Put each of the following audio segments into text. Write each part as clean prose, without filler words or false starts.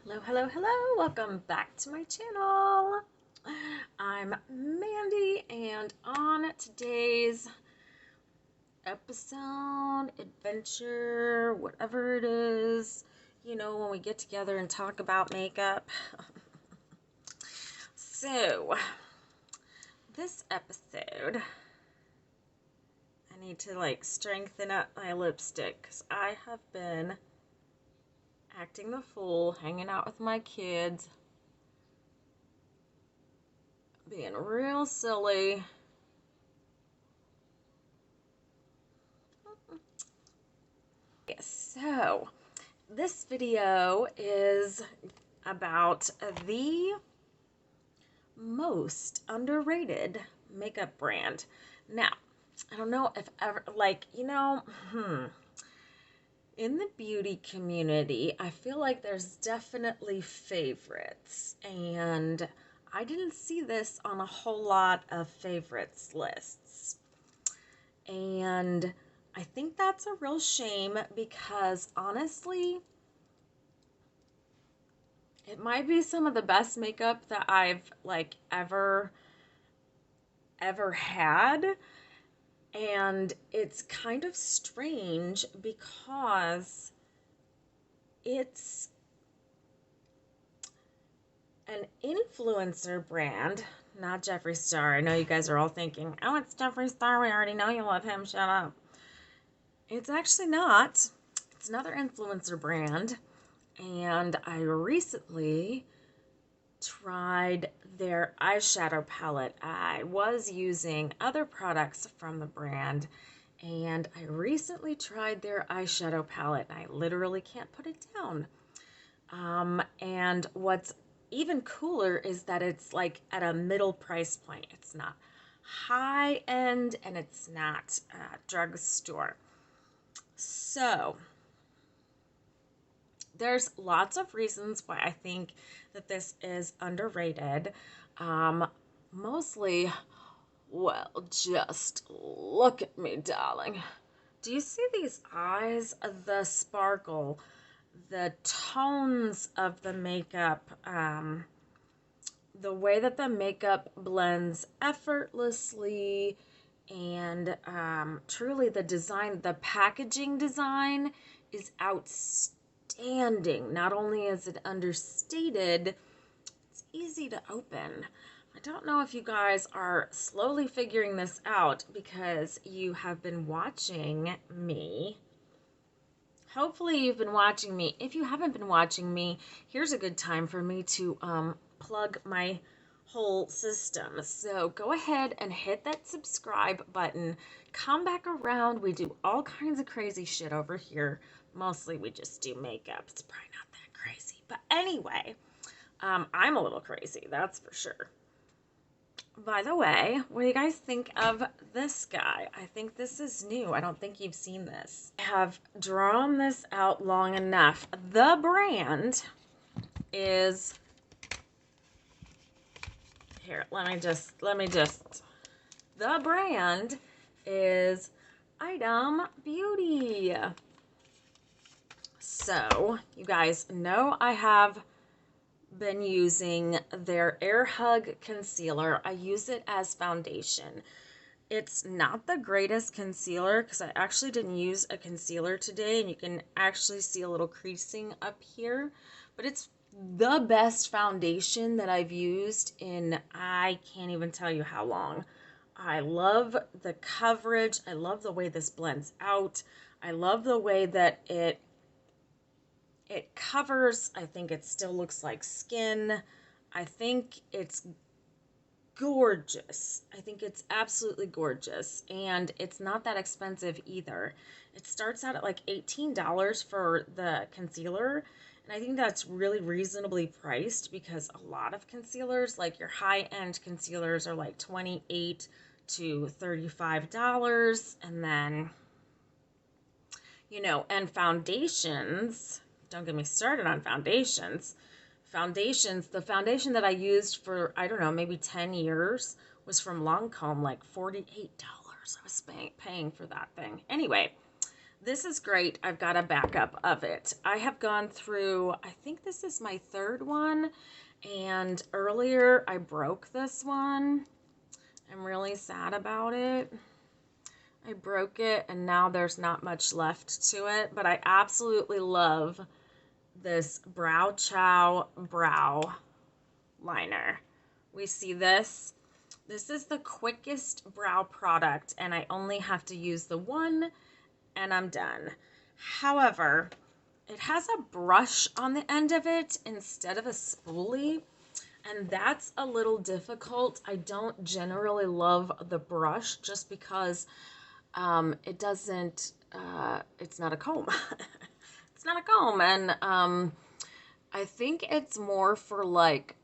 Hello, hello, hello. Welcome back to my channel. I'm Mandy, and on today's episode, adventure, whatever it is, when we get together and talk about makeup. So, this episode, I need to strengthen up my lipstick because I have been acting the fool, hanging out with my kids, being real silly. So, this video is about the most underrated makeup brand. Now, I don't know if ever, in the beauty community, I feel like there's definitely favorites, and I didn't see this on a whole lot of favorites lists. And I think that's a real shame because honestly, it might be some of the best makeup that I've ever had. And it's kind of strange because it's an influencer brand, not Jeffree Star. I know you guys are all thinking, oh, it's Jeffree Star. We already know you love him. Shut up. It's actually not. It's another influencer brand. And I recently tried their eyeshadow palette. I was using other products from the brand, and I recently tried their eyeshadow palette. I literally can't put it down. And what's even cooler is that it's like at a middle price point. It's not high end and it's not drugstore. So there's lots of reasons why I think that this is underrated. Mostly, well, just look at me, darling. Do you see these eyes? The sparkle, the tones of the makeup, the way that the makeup blends effortlessly, and truly the design, the packaging design is outstanding. Not only is it understated, it's easy to open. I don't know if you guys are slowly figuring this out because you have been watching me. Hopefully you've been watching me. If you haven't been watching me, here's a good time for me to plug my whole system. So go ahead and hit that subscribe button. Come back around. We do all kinds of crazy shit over here. Mostly we just do makeup. It's probably not that crazy. But anyway, I'm a little crazy, that's for sure. By the way, what do you guys think of this guy? I think this is new. I don't think you've seen this. I have drawn this out long enough. The brand is here. The brand is Item Beauty. So, you guys know I have been using their Air Hug concealer. I use it as foundation. It's not the greatest concealer because I actually didn't use a concealer today, and you can actually see a little creasing up here, but it's the best foundation that I've used in, I can't even tell you how long. I love the coverage. I love the way this blends out. I love the way that it covers. I think it still looks like skin. I think it's gorgeous. I think it's absolutely gorgeous. And it's not that expensive either. It starts out at like $18 for the concealer. And I think that's really reasonably priced because a lot of concealers, like your high-end concealers, are like $28 to $35. And then, and foundations, don't get me started on foundations. The foundation that I used for, I don't know, maybe 10 years was from Lancome, like $48. I was paying for that thing. Anyway, This is great. I've got a backup of it. I have gone through, I think this is my third one, and earlier I broke this one. I'm really sad about it. I broke it and now there's not much left to it, but I absolutely love this Chow brow liner. We see this. This is the quickest brow product and I only have to use the one and I'm done. However, it has a brush on the end of it instead of a spoolie, and that's a little difficult. I don't generally love the brush just because it doesn't, it's not a comb. It's not a comb, and I think it's more for like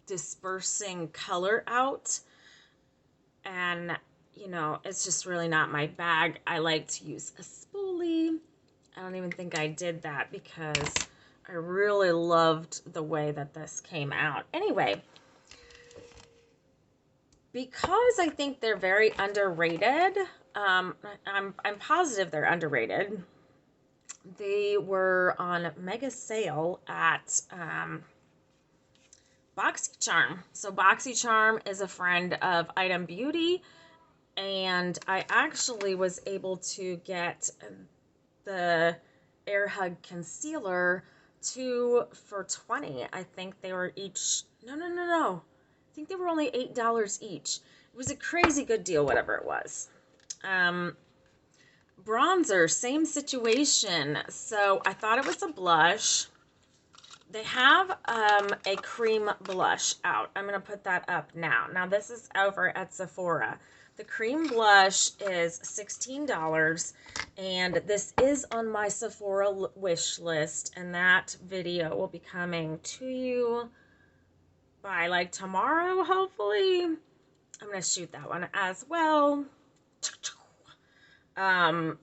dispersing color out, and you know, it's just really not my bag. I like to use a spoolie. I don't even think I did that because I really loved the way that this came out. Anyway, because I think they're very underrated, I'm positive they're underrated. They were on mega sale at BoxyCharm. So BoxyCharm is a friend of Item Beauty, and I actually was able to get the Air Hug Concealer 2 for $20. I think they were each, no. I think they were only $8 each. It was a crazy good deal, whatever it was. Bronzer, same situation. So I thought it was a blush. They have a cream blush out. I'm going to put that up now. Now this is over at Sephora. The cream blush is $16, and this is on my Sephora wish list, and that video will be coming to you by like tomorrow, hopefully. I'm going to shoot that one as well. I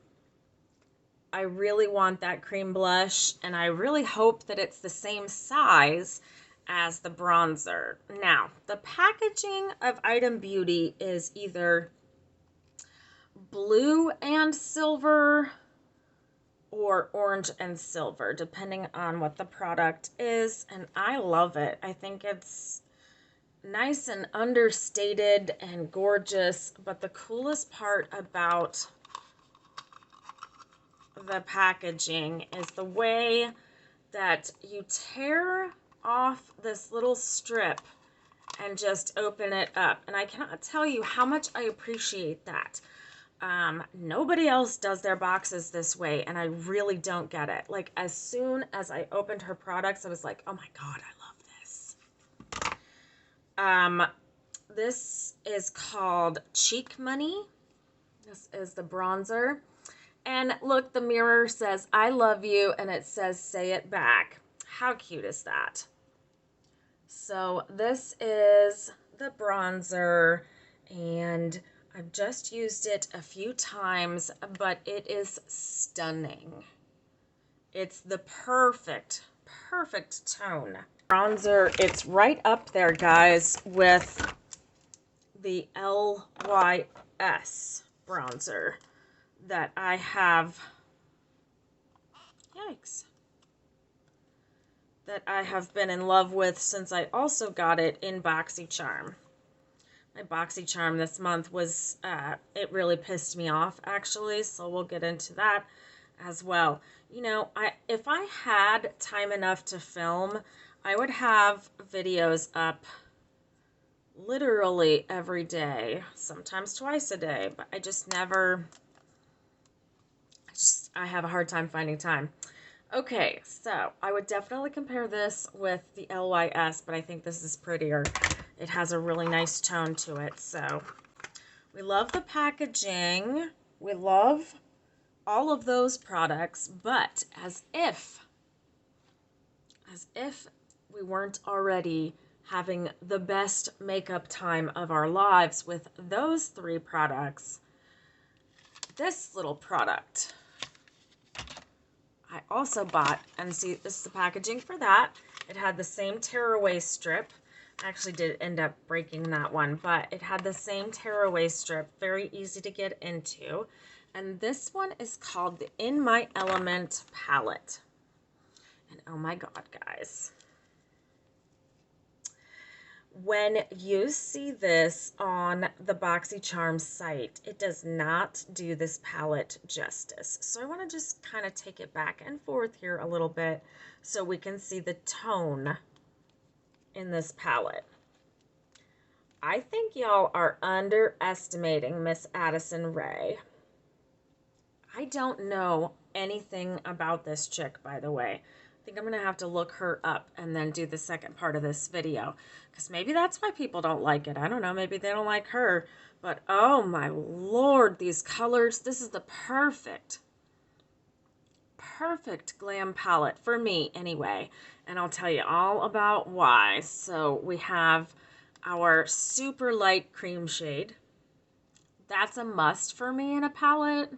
really want that cream blush, and I really hope that it's the same size as the bronzer. Now, the packaging of Item Beauty is either blue and silver or orange and silver, depending on what the product is, and I love it. I think it's nice and understated and gorgeous, but the coolest part about the packaging is the way that you tear off this little strip and just open it up. And I cannot tell you how much I appreciate that. Nobody else does their boxes this way, and I really don't get it. Like, as soon as I opened her products, I was like, oh my God, I love this. This is called Cheek Money. This is the bronzer. And look, the mirror says, I love you, and it says, say it back. How cute is that? So this is the bronzer, and I've just used it a few times, but it is stunning. It's the perfect tone. Bronzer, it's right up there, guys, with the LYS bronzer that I have, that I have been in love with since I also got it in BoxyCharm. My BoxyCharm this month was, it really pissed me off, actually, so we'll get into that as well. You know, if I had time enough to film, I would have videos up literally every day, sometimes twice a day, but I just never... I have a hard time finding time. Okay, so I would definitely compare this with the LYS, but I think this is prettier. It has a really nice tone to it. So we love the packaging. We love all of those products, but as if we weren't already having the best makeup time of our lives with those three products, this little product I also bought, and see, this is the packaging for that. It had the same tearaway strip. I actually did end up breaking that one, but it had the same tearaway strip, very easy to get into. And this one is called the In My Element palette. And oh my God, guys. When you see this on the BoxyCharm site, it does not do this palette justice. So I want to just kind of take it back and forth here a little bit so we can see the tone in this palette. I think y'all are underestimating Miss Addison Rae. I don't know anything about this chick, by the way. I think I'm going to have to look her up and then do the second part of this video. Because maybe that's why people don't like it. I don't know. Maybe they don't like her. But oh my Lord, these colors. This is the perfect glam palette for me anyway. And I'll tell you all about why. So we have our super light cream shade. That's a must for me in a palette.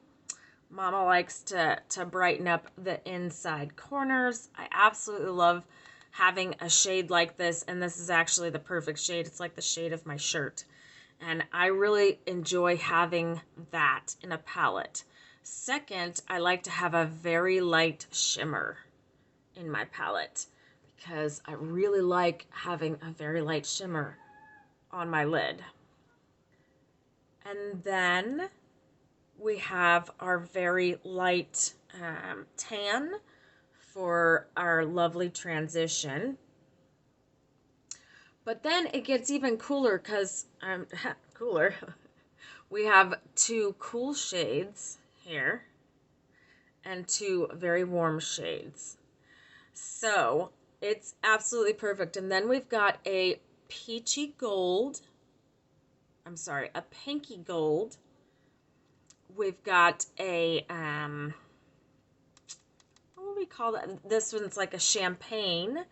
Mama likes to brighten up the inside corners. I absolutely love having a shade like this, and this is actually the perfect shade. It's like the shade of my shirt, and I really enjoy having that in a palette. Second, I like to have a very light shimmer in my palette because I really like having a very light shimmer on my lid. And then we have our very light tan for our lovely transition. But then it gets even cooler because cooler. We have two cool shades here and two very warm shades. So it's absolutely perfect. And then we've got a peachy gold. I'm sorry, a pinky gold. We've got a, what do we call that? This one's like a champagne.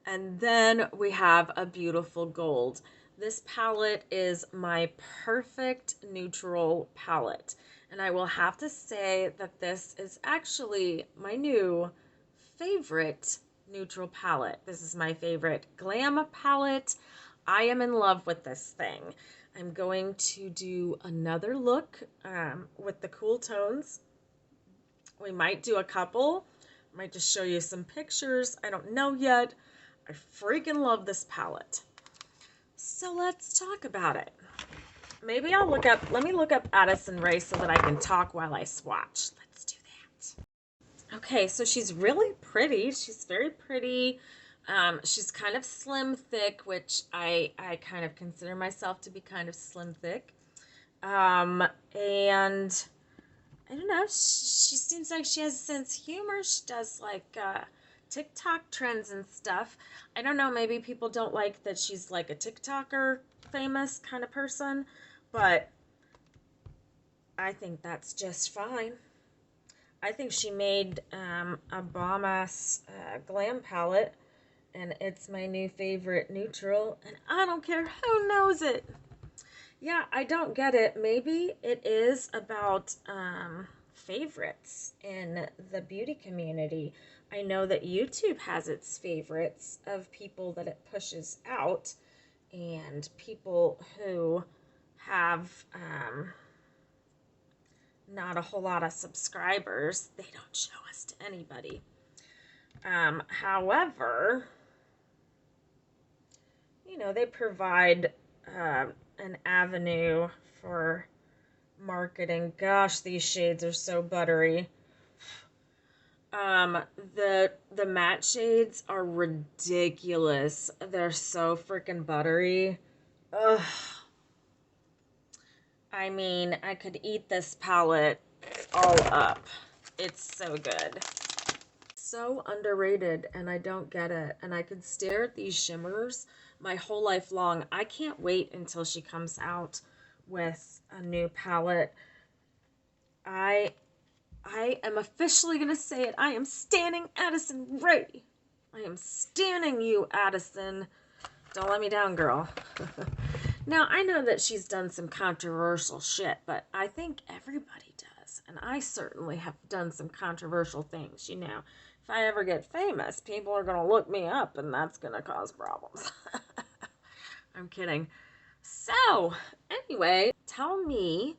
And then we have a beautiful gold. This palette is my perfect neutral palette. And I will have to say that this is actually my new favorite neutral palette. This is my favorite glam palette. I am in love with this thing. I'm going to do another look with the cool tones. We might do a couple. I might just show you some pictures. I don't know yet. I freaking love this palette. So let's talk about it. Maybe I'll let me look up Addison Rae so that I can talk while I swatch. Let's do that. Okay, so she's really pretty. She's very pretty. She's kind of slim thick, which I kind of consider myself to be kind of slim thick. And I don't know, she seems like she has a sense of humor. She does like TikTok trends and stuff. I don't know, maybe people don't like that she's like a TikToker famous kind of person, but I think that's just fine. I think she made a bomb-ass glam palette, and it's my new favorite neutral, and I don't care who knows it. Yeah, I don't get it. Maybe it is about favorites in the beauty community. I know that YouTube has its favorites of people that it pushes out, and people who have not a whole lot of subscribers, they don't show us to anybody. However, you know, they provide an avenue for marketing. Gosh, these shades are so buttery. The matte shades are ridiculous. They're so freaking buttery. Ugh. I mean, I could eat this palette all up. It's so good. So underrated, and I don't get it. And I could stare at these shimmers my whole life long. I can't wait until she comes out with a new palette. I am officially going to say it. I am standing Addison Rae. I am standing you, Addison. Don't let me down, girl. Now, I know that she's done some controversial shit, but I think everybody does. And I certainly have done some controversial things, you know. If I ever get famous, people are going to look me up, and that's going to cause problems. I'm kidding. So, anyway, tell me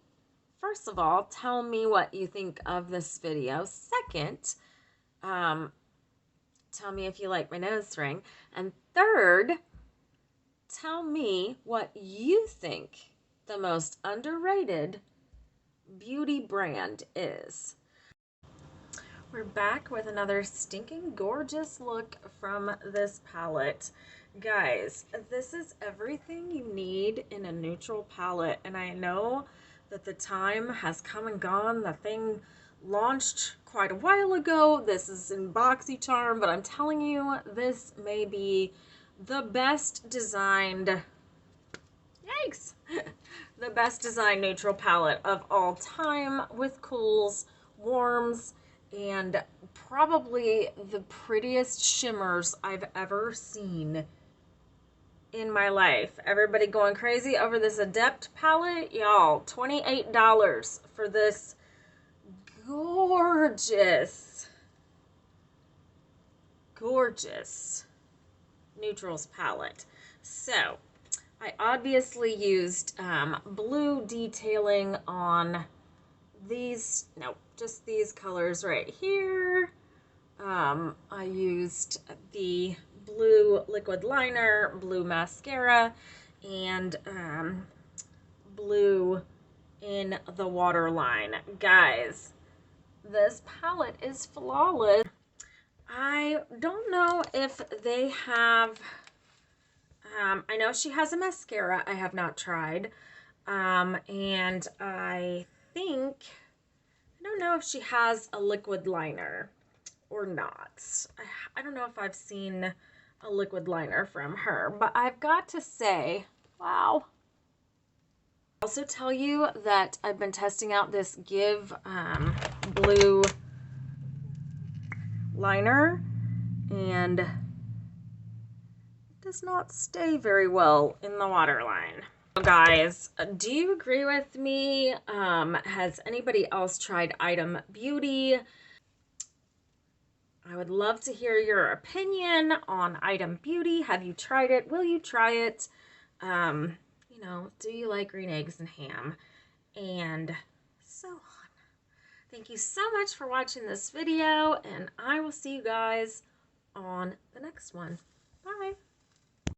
first of all, tell me what you think of this video. Second, tell me if you like my nose ring. And third, tell me what you think the most underrated beauty brand is. We're back with another stinking gorgeous look from this palette. Guys, this is everything you need in a neutral palette, and I know that the time has come and gone. The thing launched quite a while ago. This is in BoxyCharm, but I'm telling you, this may be the best designed, yikes, the best designed neutral palette of all time, with cools, warms, and probably the prettiest shimmers I've ever seen in my life. Everybody going crazy over this Adept palette. Y'all, $28 for this gorgeous, gorgeous neutrals palette. So, I obviously used blue detailing on these, no, just these colors right here. I used the blue liquid liner, blue mascara, and blue in the waterline. Guys, this palette is flawless. I don't know if they have, I know she has a mascara I have not tried, and I think, I don't know if she has a liquid liner or not. I don't know if I've seen a liquid liner from her, but I've got to say, wow. I'll also tell you that I've been testing out this Give blue liner, and it does not stay very well in the waterline. Guys, do you agree with me? Has anybody else tried Item Beauty? I would love to hear your opinion on Item Beauty. Have you tried it? Will you try it? You know, do you like green eggs and ham? And so on. Thank you so much for watching this video, and I will see you guys on the next one. Bye.